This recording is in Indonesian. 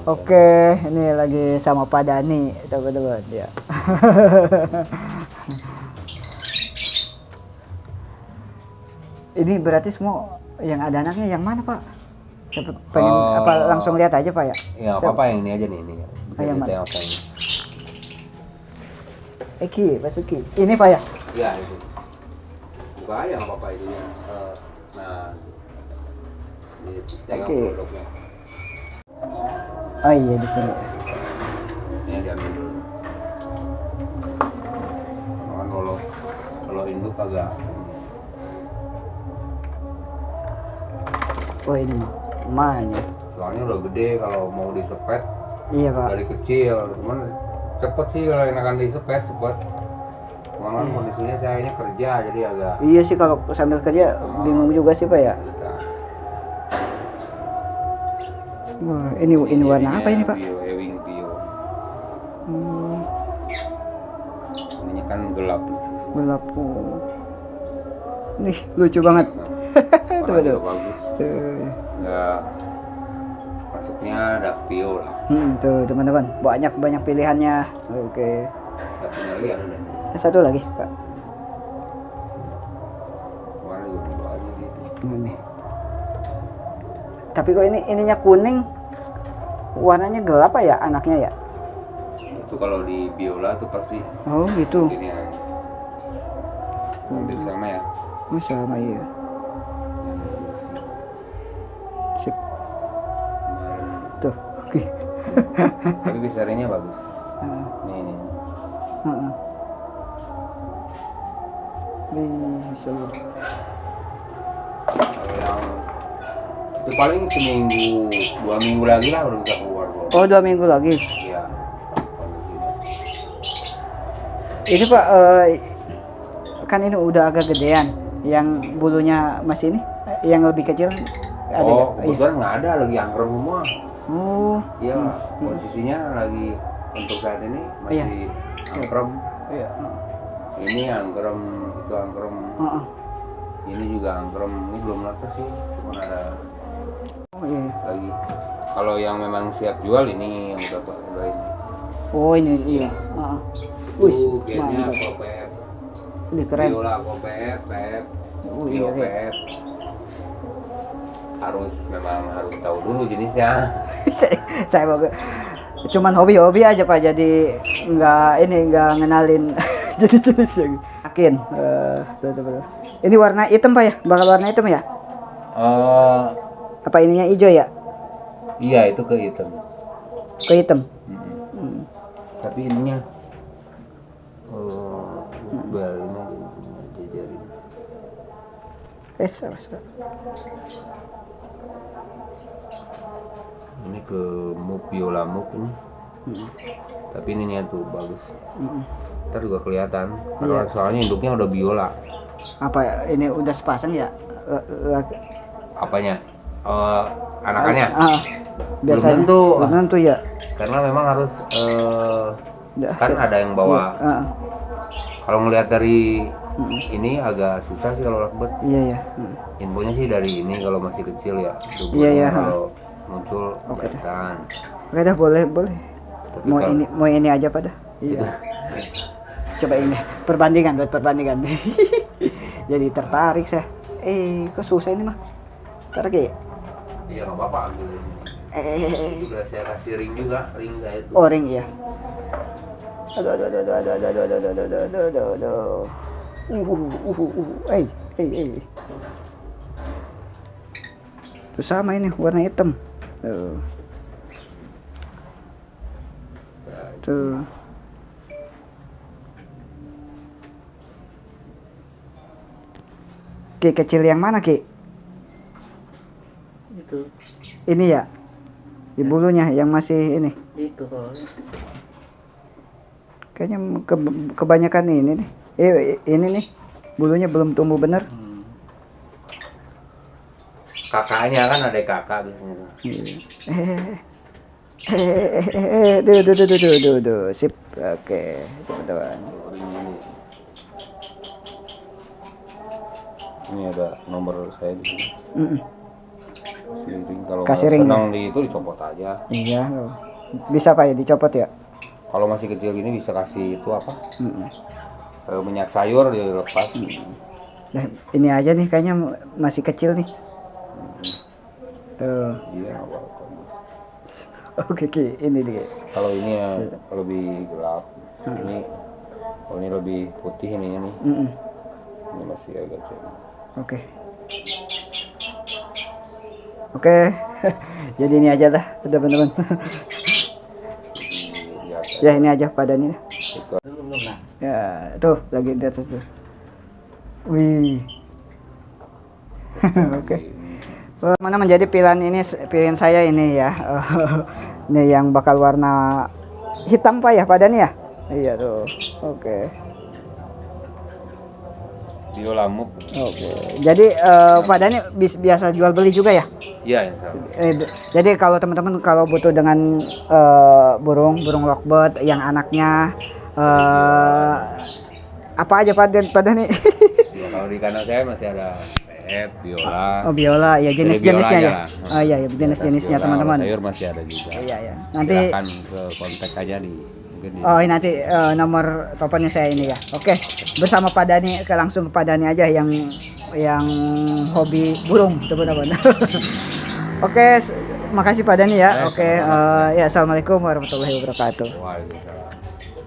Oke, ini lagi sama Pak Dani, teman-teman ya. Ini berarti semua yang ada anaknya yang mana, Pak? Pengen apa langsung lihat aja, Pak ya? Ya, apa yang ini aja nih, ini. Bisa yang mana? ditengok ini. Eki, Basuki. Ini, Pak ya? Iya, itu. Buka aja nggak apa-apa itu ya. Nah, ditengok produknya. Oh iya, di sini. Ini diambil dulu. Kan kalau induk agak. Oh ini lumayan. Soalnya udah gede kalau mau disepet. Iya, Pak. Dari kecil, cuman cepet sih kalau enakan disepet cepet. Cuman kondisinya saya ini kerja jadi agak. Iya sih kalau sambil kerja bingung juga sih, Pak ya. Bisa. Wah, ini warna apa ini, Pak? Bio, Ewing Bio. Ini kan gelap. Gelap. Nih lucu banget. Warna juga bagus. Tuh. Nggak masuknya ada Bio lah. Tuh teman-teman, banyak pilihannya. Oke. Satu lagi ada. Satu lagi, Pak. Warna juga bagus gitu. Ini. Tapi kok ininya kuning, warnanya gelap ya anaknya ya? Itu kalau di biola tuh pasti. Oh gitu. Ini ya. Hampir sama ya. Oh sama iya. Sip. Tuh. Oke. Tapi besarnya bagus. Ini. Bisa. Kalau yang itu paling seminggu, 2 minggu lagi lah udah bisa keluar. Oh 2 minggu lagi. Iya. Ini Pak, kan ini udah agak gedean. Yang bulunya masih ini, yang lebih kecil ada nggak? Kebetulan nggak ada lagi angkrem semua. Oh. Iya, posisinya lagi untuk saat ini masih angkrem. Iya. Ini angkrem, itu angkrem. Ini juga angkrem. Ini belum laku sih, cuma ada. Oh iya. Lagi. Kalau yang memang siap jual ini yang udah ini. Oh ini iya. Itu gennya kopep. Ini keren. Biola kopep, pep. Iya. Pep. Memang harus tahu dulu jenisnya. Saya mau cuman hobi aja Pak, jadi nggak ngenalin jenis-jenisnya. Yakin. Betul. Ini warna hitam Pak ya? Bakal warna hitam ya? Apa ininya hijau ya? Iya itu ke hitam. Ke hitam. Tapi ininya biarin aja jajarin. Awas Pak. Ini ke biola muk ini. Tapi ininya tuh bagus. Ntar juga kelihatan. Karena soalnya induknya udah biola. Apa ini udah sepasang ya? Apanya? Anakannya? Biasanya. Belum tentu ya. Karena memang harus kan ada yang bawa. Kalau ngelihat dari ini agak susah sih kalau lakbet. Iya. Infonya sih dari ini kalau masih kecil ya. Iya. Kalau muncul kelihatan. Oke dah, boleh. Tapi Mau ini aja pada. Iya. Coba ini perbandingan. Jadi tertarik saya. Kok susah ini mah? Ntar ya? Iya nggak apa-apa ambil ini. Udah saya kasih ring juga, ring kayak itu. Oh ring ya. Aduh. Tuh sama ini warna hitam. Tuh. Ki kecil yang mana Ki? Itu. Ini ya? Di bulunya yang masih ini? Itu. Kayaknya kebanyakan ini nih. Ini nih. Bulunya belum tumbuh bener. Kakaknya kan ada kakak biasanya. Duh. Sip. Oke, teman-teman. Ini ada nomor saya di sini. Kalau Kasih ring senang di itu dicopot aja. Iya. Bisa Pak ya dicopot ya? Kalau masih kecil gini bisa kasih itu apa? Mm-mm. Minyak sayur dilepas. Nah, ini aja nih kayaknya masih kecil nih. Tuh. Iya, apa-apa. Oke, ini dia. Kalau ini ya lebih gelap. Ini kalau ini lebih putih ini. Mm-mm. Ini masih agak cerah. Oke. Oke. Jadi ini aja lah, teman-teman. Ya ini aja padannya. Ya, tuh lagi di atas tuh. Wih. Oke. Mana menjadi pilihan saya ini ya. Ini yang bakal warna hitam Pak ya padannya ya? Iya tuh. Oke. Biolamuk. Oke. Jadi padannya biasa jual beli juga ya? Iya, yang sama. Jadi kalau teman-teman kalau butuh dengan burung lovebird yang anaknya apa aja pada nih? Ya, kalau di kanan saya masih ada pet, biola. Oh biola ya jenis-jenisnya ya. Oh iya ya jenis-jenisnya Biola, teman-teman. sayur masih ada juga. Iya ya. Nanti silakan ke kontak aja mungkin di. Oh nanti nomor teleponnya saya ini ya. Oke bersama Pak Dani langsung ke Pak Dani aja yang hobi burung teman-teman. Oke makasih Pak Dani ya. Oke ya assalamualaikum warahmatullahi wabarakatuh. Waalaikumsalam.